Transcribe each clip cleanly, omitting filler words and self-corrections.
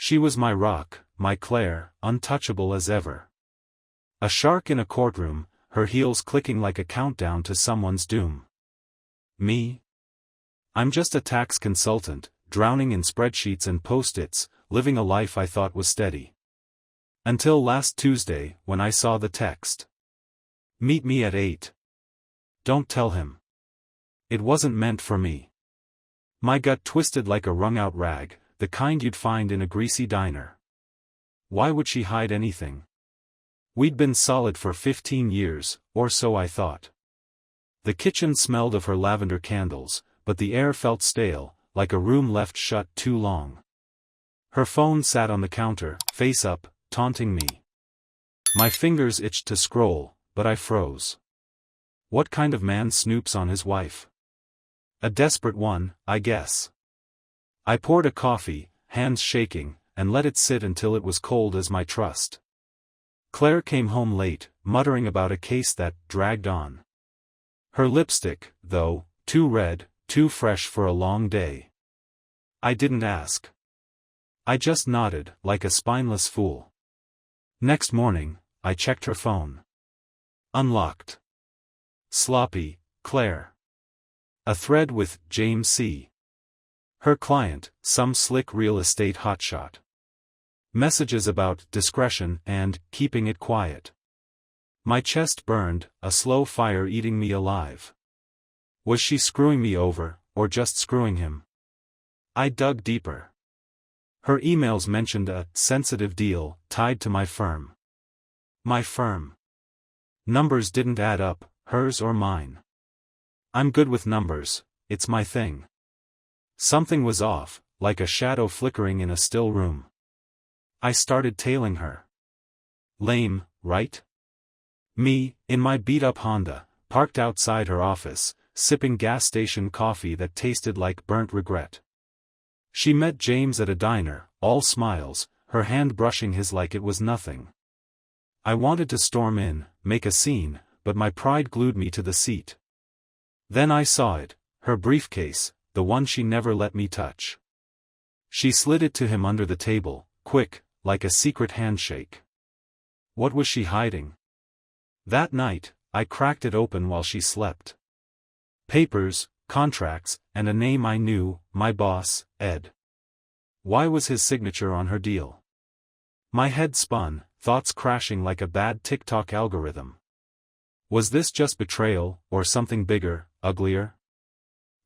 She was my rock, my Claire, untouchable as ever. A shark in a courtroom, her heels clicking like a countdown to someone's doom. Me? I'm just a tax consultant, drowning in spreadsheets and post-its, living a life I thought was steady. Until last Tuesday, when I saw the text. Meet me at 8. Don't tell him. It wasn't meant for me. My gut twisted like a wrung-out rag, the kind you'd find in a greasy diner. Why would she hide anything? We'd been solid for 15 years, or so I thought. The kitchen smelled of her lavender candles, but the air felt stale, like a room left shut too long. Her phone sat on the counter, face up, taunting me. My fingers itched to scroll, but I froze. What kind of man snoops on his wife? A desperate one, I guess. I poured a coffee, hands shaking, and let it sit until it was cold as my trust. Claire came home late, muttering about a case that dragged on. Her lipstick, though, too red, too fresh for a long day. I didn't ask. I just nodded, like a spineless fool. Next morning, I checked her phone. Unlocked. Sloppy, Claire. A thread with James C. Her client, some slick real estate hotshot. Messages about discretion and keeping it quiet. My chest burned, a slow fire eating me alive. Was she screwing me over, or just screwing him? I dug deeper. Her emails mentioned a sensitive deal tied to my firm. My firm. Numbers didn't add up, hers or mine. I'm good with numbers, it's my thing. Something was off, like a shadow flickering in a still room. I started tailing her. Lame, right? Me, in my beat-up Honda, parked outside her office, sipping gas station coffee that tasted like burnt regret. She met James at a diner, all smiles, her hand brushing his like it was nothing. I wanted to storm in, make a scene, but my pride glued me to the seat. Then I saw it, her briefcase, the one she never let me touch. She slid it to him under the table, quick, like a secret handshake. What was she hiding? That night, I cracked it open while she slept. Papers, contracts, and a name I knew, my boss, Ed. Why was his signature on her deal? My head spun, thoughts crashing like a bad TikTok algorithm. Was this just betrayal, or something bigger, uglier?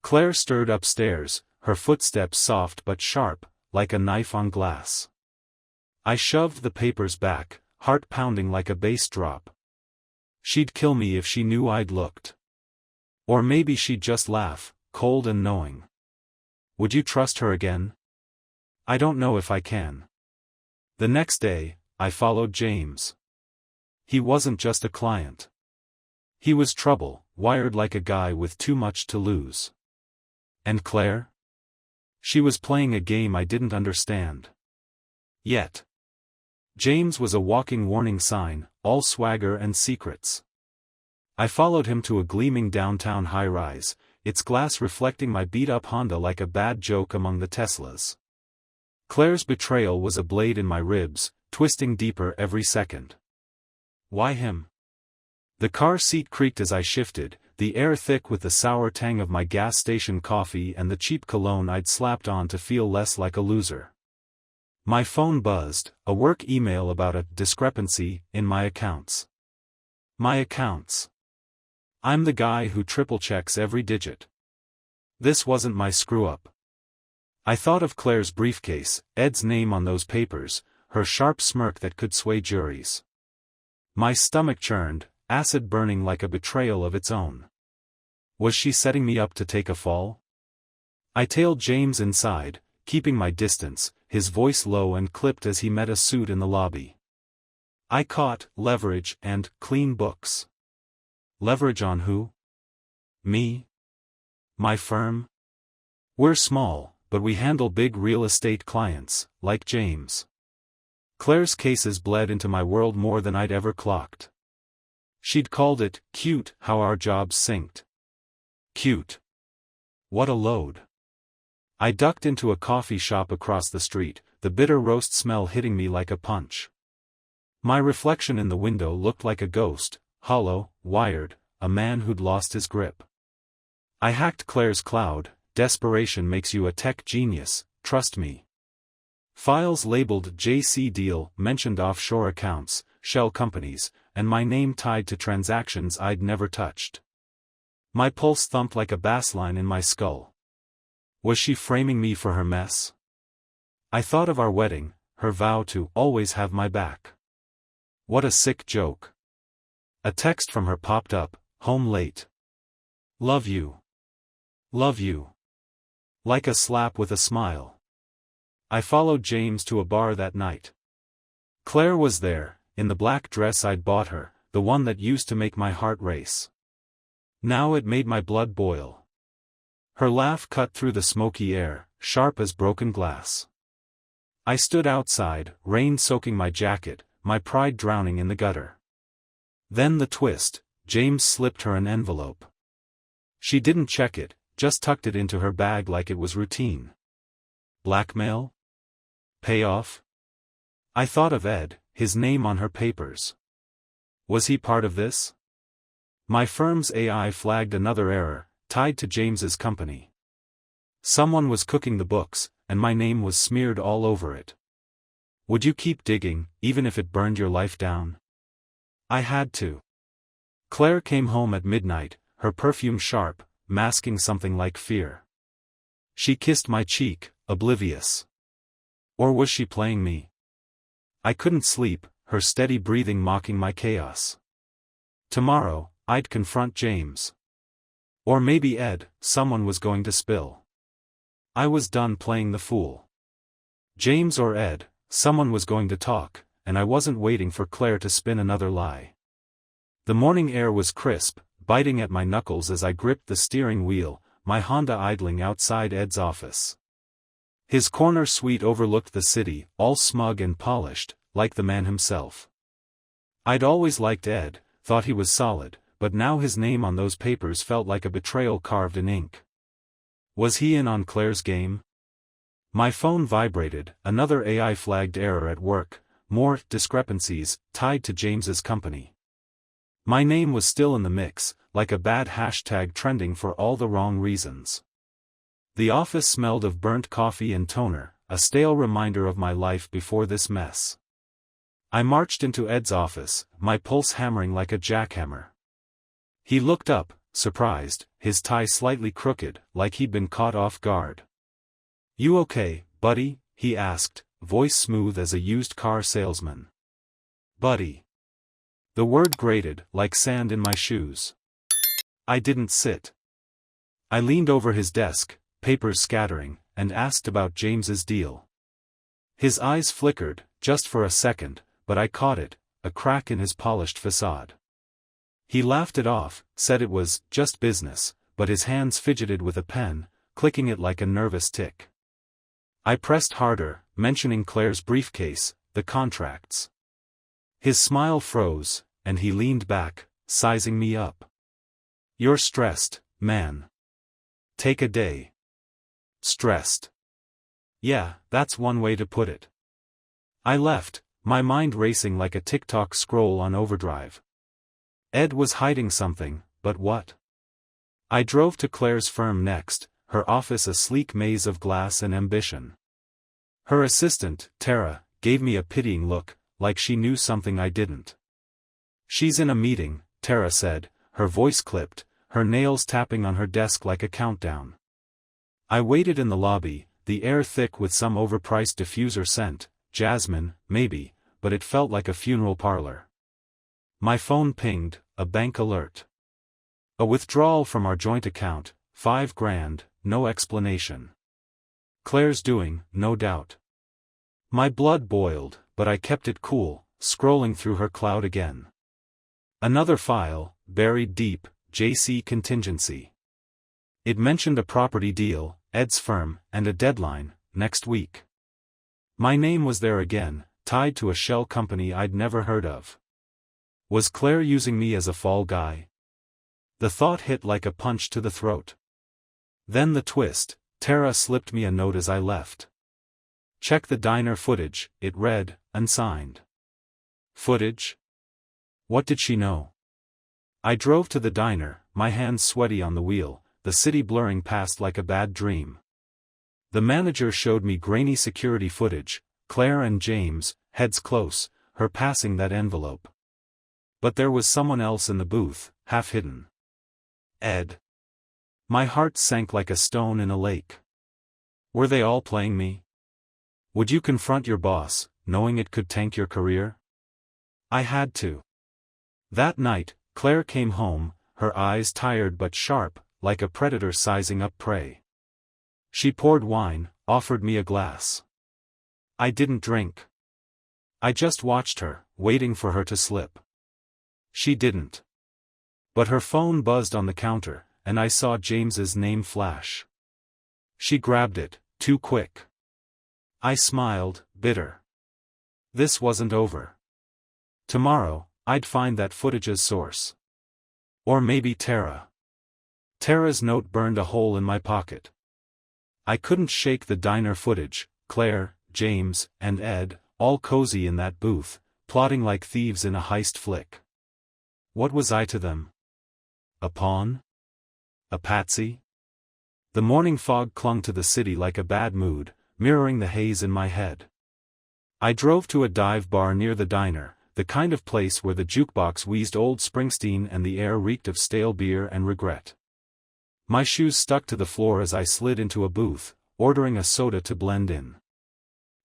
Claire stirred upstairs, her footsteps soft but sharp, like a knife on glass. I shoved the papers back, heart pounding like a bass drop. She'd kill me if she knew I'd looked. Or maybe she'd just laugh, cold and knowing. Would you trust her again? I don't know if I can. The next day, I followed James. He wasn't just a client. He was trouble, wired like a guy with too much to lose. And Claire? She was playing a game I didn't understand. Yet. James was a walking warning sign, all swagger and secrets. I followed him to a gleaming downtown high-rise, its glass reflecting my beat-up Honda like a bad joke among the Teslas. Claire's betrayal was a blade in my ribs, twisting deeper every second. Why him? The car seat creaked as I shifted, the air thick with the sour tang of my gas station coffee and the cheap cologne I'd slapped on to feel less like a loser. My phone buzzed, a work email about a discrepancy in my accounts. My accounts. I'm the guy who triple-checks every digit. This wasn't my screw-up. I thought of Claire's briefcase, Ed's name on those papers, her sharp smirk that could sway juries. My stomach churned, acid burning like a betrayal of its own. Was she setting me up to take a fall? I tailed James inside, keeping my distance, his voice low and clipped as he met a suit in the lobby. I caught leverage and clean books. Leverage on who? Me? My firm? We're small, but we handle big real estate clients, like James. Claire's cases bled into my world more than I'd ever clocked. She'd called it cute how our jobs synced. Cute. What a load. I ducked into a coffee shop across the street, the bitter roast smell hitting me like a punch. My reflection in the window looked like a ghost, hollow, wired, a man who'd lost his grip. I hacked Claire's cloud. Desperation makes you a tech genius, trust me. Files labeled JC Deal mentioned offshore accounts, shell companies, and my name tied to transactions I'd never touched. My pulse thumped like a bass line in my skull. Was she framing me for her mess? I thought of our wedding, her vow to always have my back. What a sick joke. A text from her popped up, home late. Love you. Love you. Like a slap with a smile. I followed James to a bar that night. Claire was there, in the black dress I'd bought her, the one that used to make my heart race. Now it made my blood boil. Her laugh cut through the smoky air, sharp as broken glass. I stood outside, rain soaking my jacket, my pride drowning in the gutter. Then the twist, James slipped her an envelope. She didn't check it, just tucked it into her bag like it was routine. Blackmail? Payoff? I thought of Ed, his name on her papers. Was he part of this? My firm's AI flagged another error, tied to James's company. Someone was cooking the books, and my name was smeared all over it. Would you keep digging, even if it burned your life down? I had to. Claire came home at midnight, her perfume sharp, masking something like fear. She kissed my cheek, oblivious. Or was she playing me? I couldn't sleep, her steady breathing mocking my chaos. Tomorrow, I'd confront James. Or maybe Ed, someone was going to spill. I was done playing the fool. James or Ed, someone was going to talk, and I wasn't waiting for Claire to spin another lie. The morning air was crisp, biting at my knuckles as I gripped the steering wheel, my Honda idling outside Ed's office. His corner suite overlooked the city, all smug and polished, like the man himself. I'd always liked Ed, thought he was solid, but now his name on those papers felt like a betrayal carved in ink. Was he in on Claire's game? My phone vibrated, another AI-flagged error at work, more discrepancies, tied to James's company. My name was still in the mix, like a bad hashtag trending for all the wrong reasons. The office smelled of burnt coffee and toner, a stale reminder of my life before this mess. I marched into Ed's office, my pulse hammering like a jackhammer. He looked up, surprised, his tie slightly crooked, like he'd been caught off guard. "You okay, buddy?" he asked, voice smooth as a used car salesman. Buddy. The word grated, like sand in my shoes. I didn't sit. I leaned over his desk, papers scattering, and asked about James's deal. His eyes flickered, just for a second, but I caught it, a crack in his polished facade. He laughed it off, said it was just business, but his hands fidgeted with a pen, clicking it like a nervous tick. I pressed harder, mentioning Claire's briefcase, the contracts. His smile froze, and he leaned back, sizing me up. "You're stressed, man. Take a day." Stressed. Yeah, that's one way to put it. I left, my mind racing like a TikTok scroll on overdrive. Ed was hiding something, but what? I drove to Claire's firm next, her office a sleek maze of glass and ambition. Her assistant, Tara, gave me a pitying look, like she knew something I didn't. "She's in a meeting," Tara said, her voice clipped, her nails tapping on her desk like a countdown. I waited in the lobby, the air thick with some overpriced diffuser scent, jasmine, maybe, but it felt like a funeral parlor. My phone pinged, a bank alert. A withdrawal from our joint account, $5,000, no explanation. Claire's doing, no doubt. My blood boiled, but I kept it cool, scrolling through her cloud again. Another file, buried deep, JC contingency. It mentioned a property deal, Ed's firm, and a deadline, next week. My name was there again, tied to a shell company I'd never heard of. Was Claire using me as a fall guy? The thought hit like a punch to the throat. Then the twist, Tara slipped me a note as I left. Check the diner footage, it read, unsigned. Footage? What did she know? I drove to the diner, my hands sweaty on the wheel, the city blurring past like a bad dream. The manager showed me grainy security footage, Claire and James, heads close, her passing that envelope. But there was someone else in the booth, half hidden. Ed. My heart sank like a stone in a lake. Were they all playing me? Would you confront your boss, knowing it could tank your career? I had to. That night, Claire came home, her eyes tired but sharp, like a predator sizing up prey. She poured wine, offered me a glass. I didn't drink. I just watched her, waiting for her to slip. She didn't. But her phone buzzed on the counter, and I saw James's name flash. She grabbed it, too quick. I smiled, bitter. This wasn't over. Tomorrow, I'd find that footage's source. Or maybe Tara. Tara's note burned a hole in my pocket. I couldn't shake the diner footage, Claire, James, and Ed, all cozy in that booth, plotting like thieves in a heist flick. What was I to them? A pawn? A patsy? The morning fog clung to the city like a bad mood, mirroring the haze in my head. I drove to a dive bar near the diner, the kind of place where the jukebox wheezed old Springsteen and the air reeked of stale beer and regret. My shoes stuck to the floor as I slid into a booth, ordering a soda to blend in.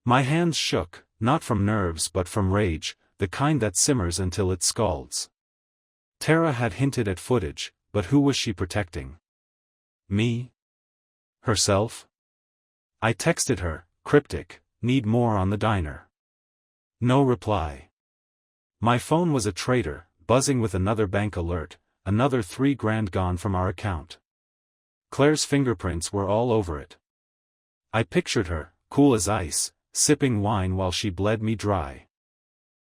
My hands shook, not from nerves but from rage, the kind that simmers until it scalds. Tara had hinted at footage, but who was she protecting? Me? Herself? I texted her, cryptic, need more on the diner. No reply. My phone was a traitor, buzzing with another bank alert, another $3,000 gone from our account. Claire's fingerprints were all over it. I pictured her, cool as ice, sipping wine while she bled me dry.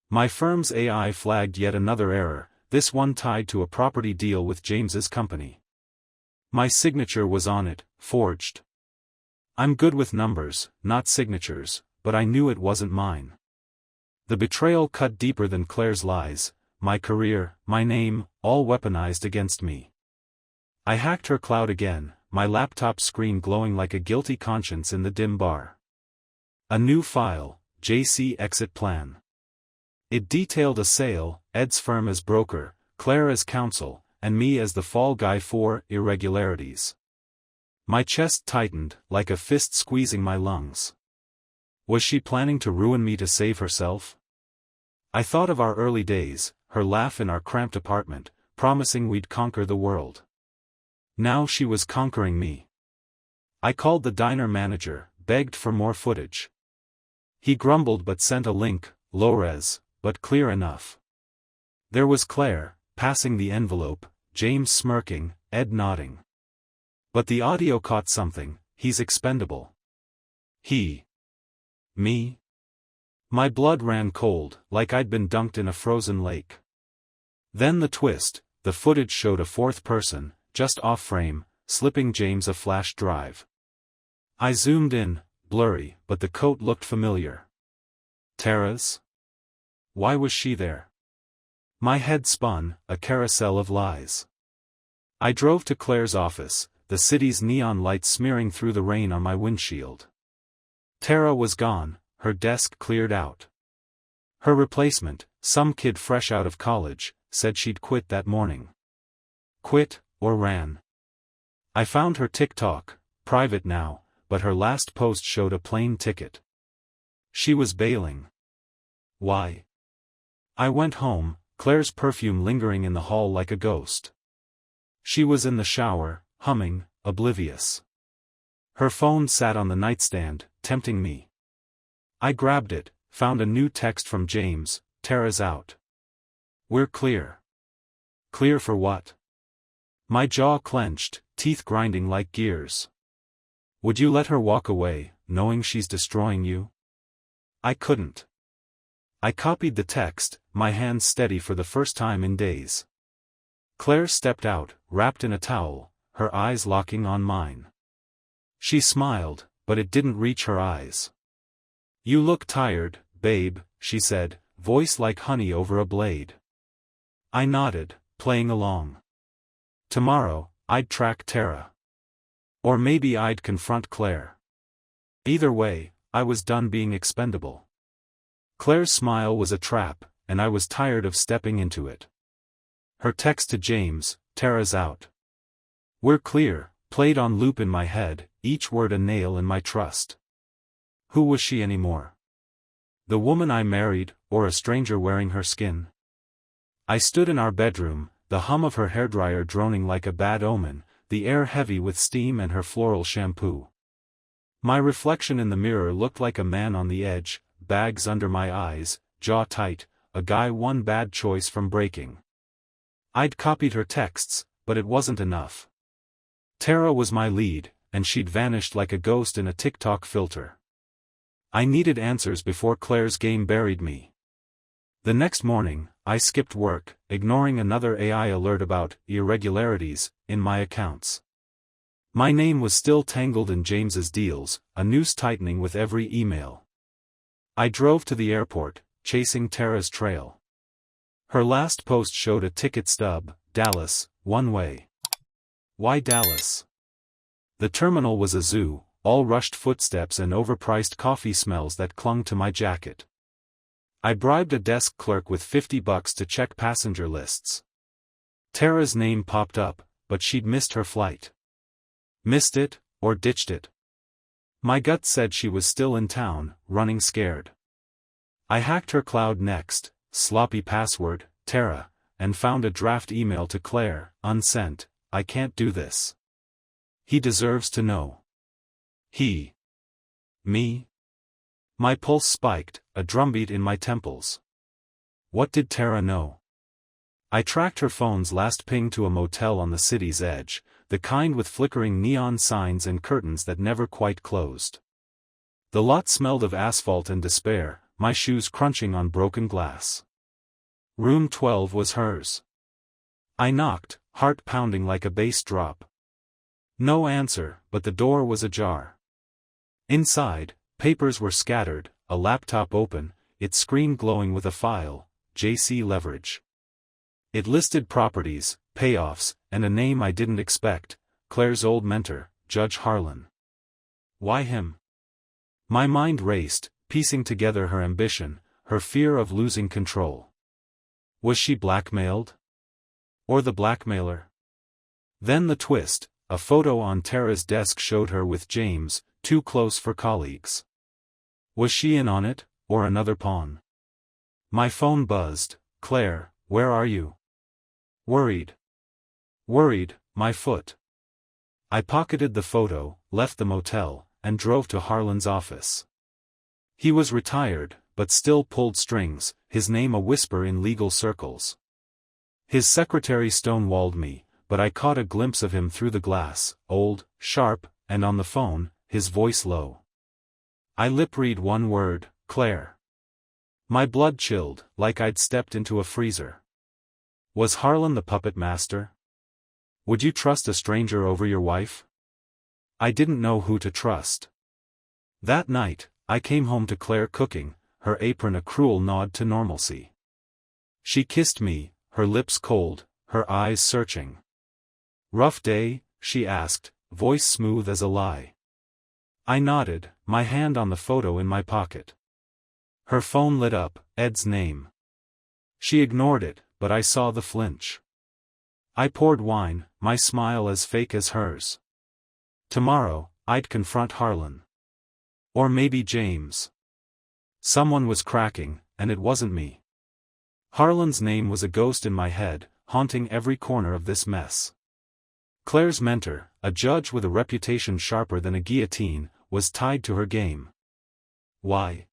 My firm's AI flagged yet another error, this one tied to a property deal with James's company. My signature was on it, forged. I'm good with numbers, not signatures, but I knew it wasn't mine. The betrayal cut deeper than Claire's lies, my career, my name, all weaponized against me. I hacked her cloud again, my laptop screen glowing like a guilty conscience in the dim bar. A new file, JC exit plan. It detailed a sale, Ed's firm as broker, Claire as counsel, and me as the fall guy for irregularities. My chest tightened, like a fist squeezing my lungs. Was she planning to ruin me to save herself? I thought of our early days, her laugh in our cramped apartment, promising we'd conquer the world. Now she was conquering me. I called the diner manager, begged for more footage. He grumbled but sent a link, low-res, but clear enough. There was Claire, passing the envelope, James smirking, Ed nodding. But the audio caught something, he's expendable. He. Me? My blood ran cold, like I'd been dunked in a frozen lake. Then the twist, the footage showed a fourth person, just off frame, slipping James a flash drive. I zoomed in, blurry, but the coat looked familiar. Tara's? Why was she there? My head spun, a carousel of lies. I drove to Claire's office, the city's neon lights smearing through the rain on my windshield. Tara was gone, her desk cleared out. Her replacement, some kid fresh out of college, said she'd quit that morning. Quit, or ran. I found her TikTok, private now, but her last post showed a plane ticket. She was bailing. Why? I went home, Claire's perfume lingering in the hall like a ghost. She was in the shower, humming, oblivious. Her phone sat on the nightstand, tempting me. I grabbed it, found a new text from James, Tara's out. We're clear. Clear for what? My jaw clenched, teeth grinding like gears. Would you let her walk away, knowing she's destroying you? I couldn't. I copied the text, my hands steady for the first time in days. Claire stepped out, wrapped in a towel, her eyes locking on mine. She smiled, but it didn't reach her eyes. "You look tired, babe," she said, voice like honey over a blade. I nodded, playing along. Tomorrow, I'd track Tara. Or maybe I'd confront Claire. Either way, I was done being expendable. Claire's smile was a trap, and I was tired of stepping into it. Her text to James, "Tara's out. We're clear," played on loop in my head, each word a nail in my trust. Who was she anymore? The woman I married, or a stranger wearing her skin? I stood in our bedroom, the hum of her hairdryer droning like a bad omen, the air heavy with steam and her floral shampoo. My reflection in the mirror looked like a man on the edge, bags under my eyes, jaw tight, a guy one bad choice from breaking. I'd copied her texts, but it wasn't enough. Tara was my lead, and she'd vanished like a ghost in a TikTok filter. I needed answers before Claire's game buried me. The next morning, I skipped work, ignoring another AI alert about irregularities in my accounts. My name was still tangled in James's deals, a noose tightening with every email. I drove to the airport, chasing Tara's trail. Her last post showed a ticket stub, Dallas, one way. Why Dallas? The terminal was a zoo, all rushed footsteps and overpriced coffee smells that clung to my jacket. I bribed a desk clerk with $50 to check passenger lists. Tara's name popped up, but she'd missed her flight. Missed it, or ditched it. My gut said she was still in town, running scared. I hacked her cloud next, sloppy password, Tara, and found a draft email to Claire, unsent. "I can't do this. He deserves to know." He. Me? My pulse spiked, a drumbeat in my temples. What did Tara know? I tracked her phone's last ping to a motel on the city's edge, the kind with flickering neon signs and curtains that never quite closed. The lot smelled of asphalt and despair, my shoes crunching on broken glass. Room 12 was hers. I knocked, heart pounding like a bass drop. No answer, but the door was ajar. Inside, papers were scattered, a laptop open, its screen glowing with a file, JC Leverage. It listed properties, payoffs, and a name I didn't expect, Claire's old mentor, Judge Harlan. Why him? My mind raced, piecing together her ambition, her fear of losing control. Was she blackmailed? Or the blackmailer? Then the twist, a photo on Tara's desk showed her with James, too close for colleagues. Was she in on it, or another pawn? My phone buzzed. "Claire, where are you?" Worried. Worried, my foot. I pocketed the photo, left the motel, and drove to Harlan's office. He was retired, but still pulled strings, his name a whisper in legal circles. His secretary stonewalled me, but I caught a glimpse of him through the glass, old, sharp, and on the phone, his voice low. I lip-read one word, "Claire." My blood chilled, like I'd stepped into a freezer. Was Harlan the puppet master? Would you trust a stranger over your wife? I didn't know who to trust. That night, I came home to Claire cooking, her apron a cruel nod to normalcy. She kissed me, her lips cold, her eyes searching. "Rough day?" she asked, voice smooth as a lie. I nodded, my hand on the photo in my pocket. Her phone lit up, Ed's name. She ignored it, but I saw the flinch. I poured wine, my smile as fake as hers. Tomorrow, I'd confront Harlan. Or maybe James. Someone was cracking, and it wasn't me. Harlan's name was a ghost in my head, haunting every corner of this mess. Claire's mentor, a judge with a reputation sharper than a guillotine, was tied to her game. Why?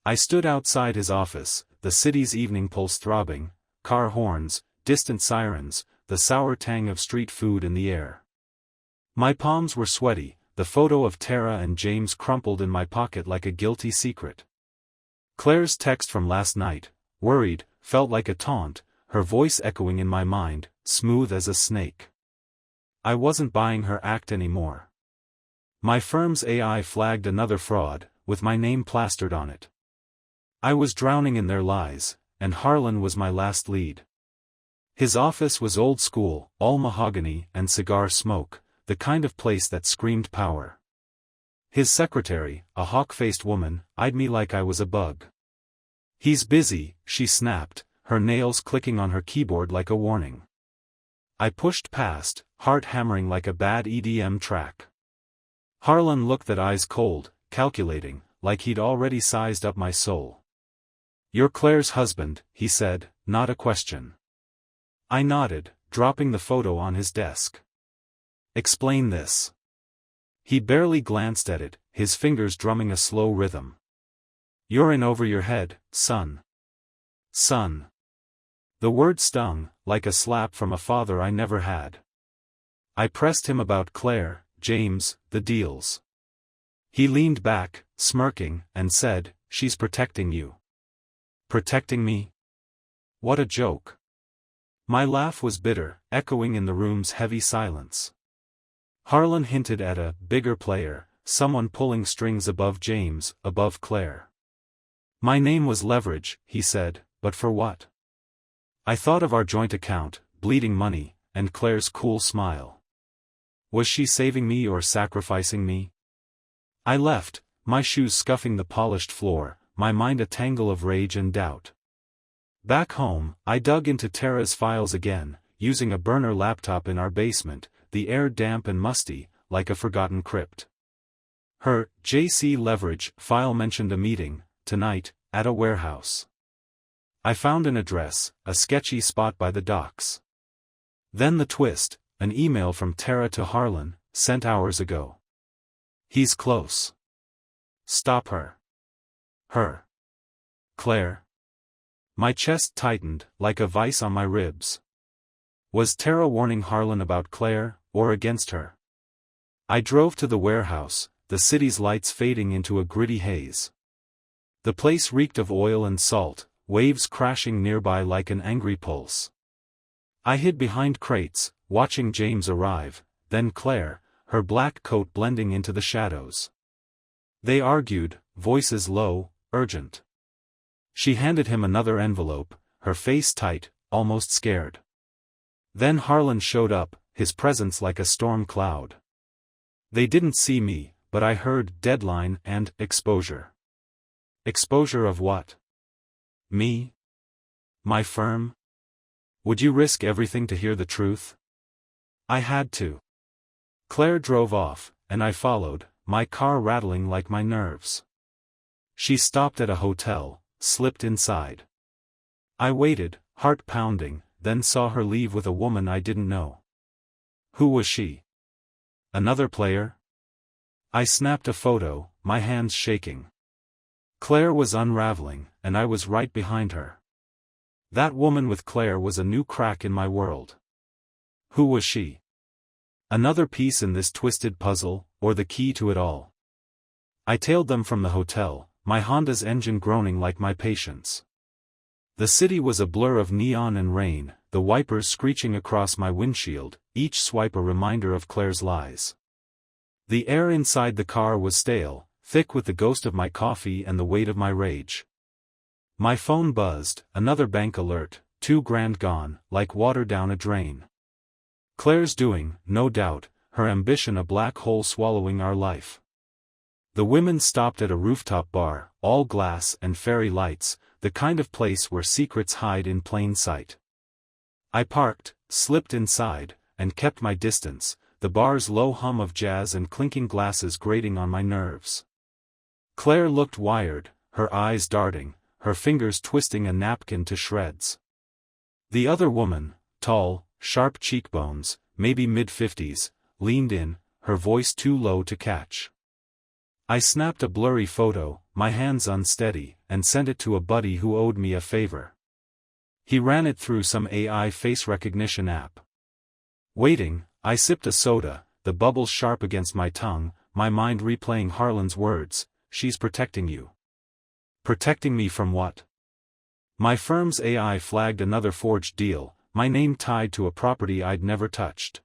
I stood outside his office, the city's evening pulse throbbing, car horns, distant sirens, the sour tang of street food in the air. My palms were sweaty, the photo of Tara and James crumpled in my pocket like a guilty secret. Claire's text from last night, worried, felt like a taunt, her voice echoing in my mind, smooth as a snake. I wasn't buying her act anymore. My firm's AI flagged another fraud, with my name plastered on it. I was drowning in their lies, and Harlan was my last lead. His office was old school, all mahogany and cigar smoke, the kind of place that screamed power. His secretary, a hawk-faced woman, eyed me like I was a bug. "He's busy," she snapped, her nails clicking on her keyboard like a warning. I pushed past, heart hammering like a bad EDM track. Harlan looked that eyes cold, calculating, like he'd already sized up my soul. "You're Claire's husband," he said, not a question. I nodded, dropping the photo on his desk. "Explain this." He barely glanced at it, his fingers drumming a slow rhythm. "You're in over your head, son." Son. The word stung, like a slap from a father I never had. I pressed him about Claire, James, the deals. He leaned back, smirking, and said, "She's protecting you." Protecting me? What a joke. My laugh was bitter, echoing in the room's heavy silence. Harlan hinted at a bigger player, someone pulling strings above James, above Claire. My name was leverage, he said, but for what? I thought of our joint account, bleeding money, and Claire's cool smile. Was she saving me or sacrificing me? I left, my shoes scuffing the polished floor, my mind a tangle of rage and doubt. Back home, I dug into Tara's files again, using a burner laptop in our basement, the air damp and musty, like a forgotten crypt. Her JC Leverage file mentioned a meeting, tonight, at a warehouse. I found an address, a sketchy spot by the docks. Then the twist, an email from Tara to Harlan, sent hours ago. "He's close. Stop her." Her. Claire. My chest tightened, like a vice on my ribs. Was Tara warning Harlan about Claire, or against her? I drove to the warehouse, the city's lights fading into a gritty haze. The place reeked of oil and salt, waves crashing nearby like an angry pulse. I hid behind crates, watching James arrive, then Claire, her black coat blending into the shadows. They argued, voices low, urgent. She handed him another envelope, her face tight, almost scared. Then Harlan showed up, his presence like a storm cloud. They didn't see me, but I heard deadline and exposure. Exposure of what? Me? My firm? Would you risk everything to hear the truth? I had to. Claire drove off, and I followed, my car rattling like my nerves. She stopped at a hotel, slipped inside. I waited, heart pounding, then saw her leave with a woman I didn't know. Who was she? Another player? I snapped a photo, my hands shaking. Claire was unraveling, and I was right behind her. That woman with Claire was a new crack in my world. Who was she? Another piece in this twisted puzzle, or the key to it all? I tailed them from the hotel, my Honda's engine groaning like my patience. The city was a blur of neon and rain, the wipers screeching across my windshield, each swipe a reminder of Claire's lies. The air inside the car was stale, thick with the ghost of my coffee and the weight of my rage. My phone buzzed, another bank alert, $2,000 gone, like water down a drain. Claire's doing, no doubt, her ambition a black hole swallowing our life. The women stopped at a rooftop bar, all glass and fairy lights, the kind of place where secrets hide in plain sight. I parked, slipped inside, and kept my distance, the bar's low hum of jazz and clinking glasses grating on my nerves. Claire looked wired, her eyes darting, her fingers twisting a napkin to shreds. The other woman, tall, sharp cheekbones, maybe mid-50s, leaned in, her voice too low to catch. I snapped a blurry photo, my hands unsteady, and sent it to a buddy who owed me a favor. He ran it through some AI face recognition app. Waiting, I sipped a soda, the bubbles sharp against my tongue, my mind replaying Harlan's words, "She's protecting you." Protecting me from what? My firm's AI flagged another forged deal, my name tied to a property I'd never touched.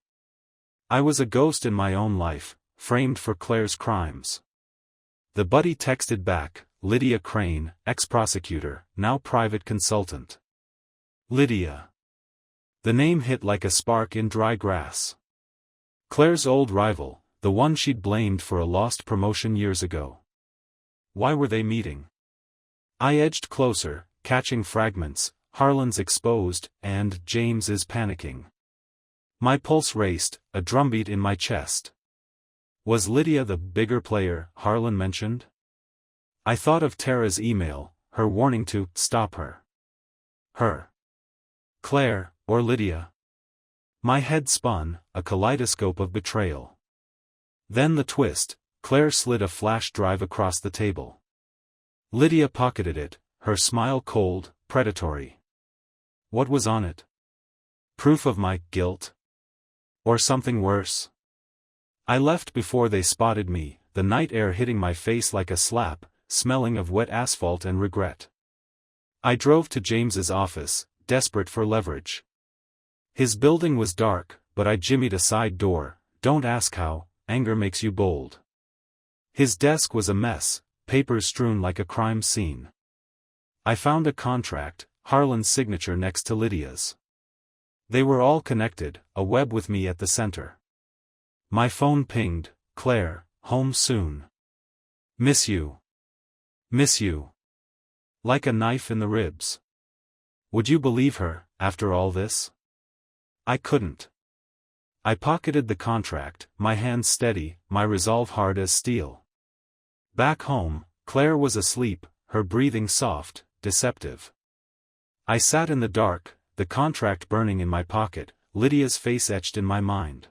I was a ghost in my own life, framed for Claire's crimes. The buddy texted back, Lydia Crane, ex-prosecutor, now private consultant. Lydia. The name hit like a spark in dry grass. Claire's old rival, the one she'd blamed for a lost promotion years ago. Why were they meeting? I edged closer, catching fragments. Harlan's exposed, and James is panicking. My pulse raced, a drumbeat in my chest. Was Lydia the bigger player Harlan mentioned? I thought of Tara's email, her warning to stop her. Her. Claire, or Lydia? My head spun, a kaleidoscope of betrayal. Then the twist, Claire slid a flash drive across the table. Lydia pocketed it, her smile cold, predatory. What was on it? Proof of my guilt? Or something worse? I left before they spotted me, the night air hitting my face like a slap, smelling of wet asphalt and regret. I drove to James's office, desperate for leverage. His building was dark, but I jimmied a side door. Don't ask how, anger makes you bold. His desk was a mess, papers strewn like a crime scene. I found a contract, Harlan's signature next to Lydia's. They were all connected, a web with me at the center. My phone pinged, Claire, home soon. Miss you. Miss you. Like a knife in the ribs. Would you believe her, after all this? I couldn't. I pocketed the contract, my hands steady, my resolve hard as steel. Back home, Claire was asleep, her breathing soft, deceptive. I sat in the dark, the contract burning in my pocket, Lydia's face etched in my mind.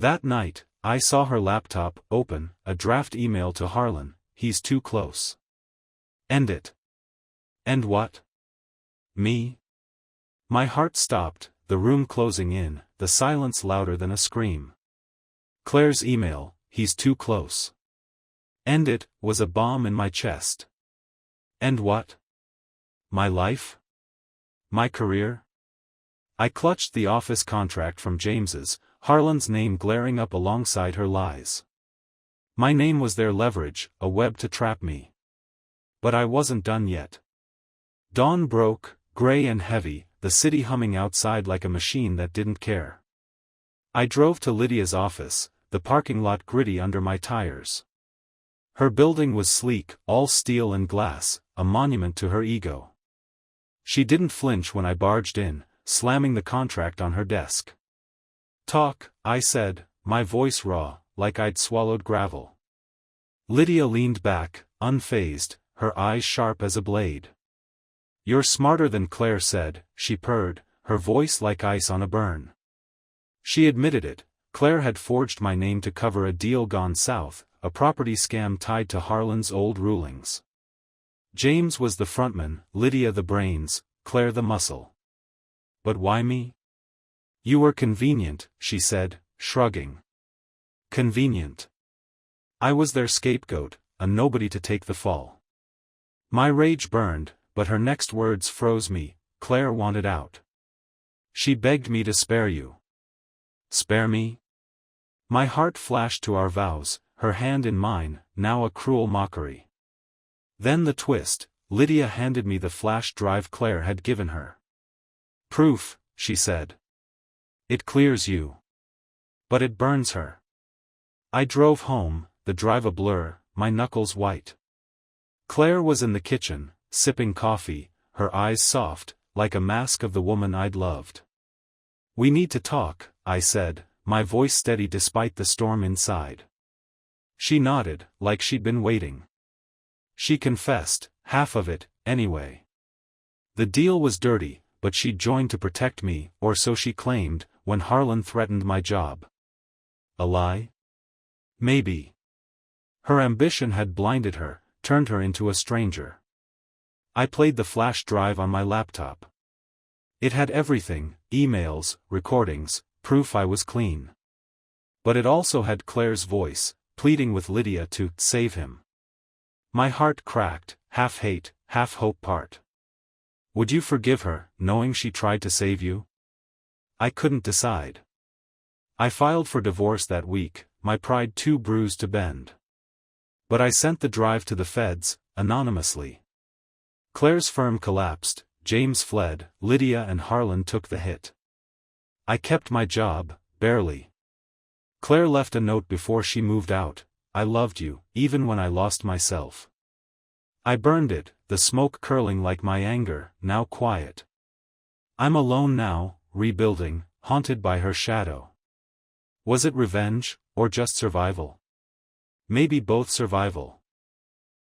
That night, I saw her laptop open, a draft email to Harlan, he's too close. End it. End what? Me? My heart stopped, the room closing in, the silence louder than a scream. Claire's email, he's too close. End it, was a bomb in my chest. End what? My life? My career? I clutched the office contract from James's, Harlan's name glaring up alongside her lies. My name was their leverage, a web to trap me. But I wasn't done yet. Dawn broke, gray and heavy, the city humming outside like a machine that didn't care. I drove to Lydia's office, the parking lot gritty under my tires. Her building was sleek, all steel and glass, a monument to her ego. She didn't flinch when I barged in, slamming the contract on her desk. Talk, I said, my voice raw, like I'd swallowed gravel. Lydia leaned back, unfazed, her eyes sharp as a blade. You're smarter than Claire said, she purred, her voice like ice on a burn. She admitted it, Claire had forged my name to cover a deal gone south, a property scam tied to Harlan's old rulings. James was the frontman, Lydia the brains, Claire the muscle. But why me? You were convenient, she said, shrugging. Convenient. I was their scapegoat, a nobody to take the fall. My rage burned, but her next words froze me. Claire wanted out. She begged me to spare you. Spare me? My heart flashed to our vows, her hand in mine, now a cruel mockery. Then the twist, Lydia handed me the flash drive Claire had given her. Proof, she said. It clears you. But it burns her. I drove home, the drive a blur, my knuckles white. Claire was in the kitchen, sipping coffee, her eyes soft, like a mask of the woman I'd loved. We need to talk, I said, my voice steady despite the storm inside. She nodded, like she'd been waiting. She confessed, half of it, anyway. The deal was dirty, but she'd joined to protect me, or so she claimed, when Harlan threatened my job. A lie? Maybe. Her ambition had blinded her, turned her into a stranger. I played the flash drive on my laptop. It had everything, emails, recordings, proof I was clean. But it also had Claire's voice, pleading with Lydia to save him. My heart cracked, half hate, half hope part. Would you forgive her, knowing she tried to save you? I couldn't decide. I filed for divorce that week, my pride too bruised to bend. But I sent the drive to the feds, anonymously. Claire's firm collapsed, James fled, Lydia and Harlan took the hit. I kept my job, barely. Claire left a note before she moved out: I loved you, even when I lost myself. I burned it, the smoke curling like my anger, now quiet. I'm alone now, rebuilding, haunted by her shadow. Was it revenge, or just survival? Maybe both survival.